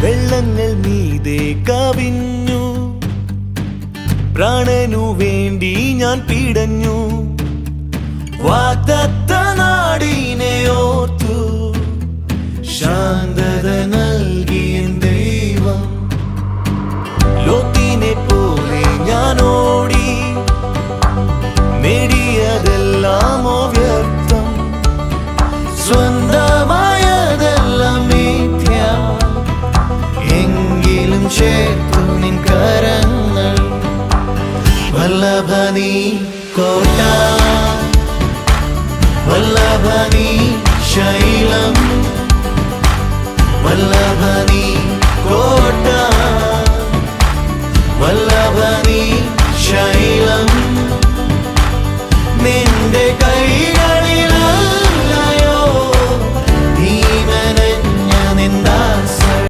വെള്ളങ്ങൾ മീതെ കവിഞ്ഞു, പ്രാണനു വേണ്ടി ഞാൻ പിടഞ്ഞു. വാഗ്ദത്ത നാടിനെ ഓർത്തു ശാന്തി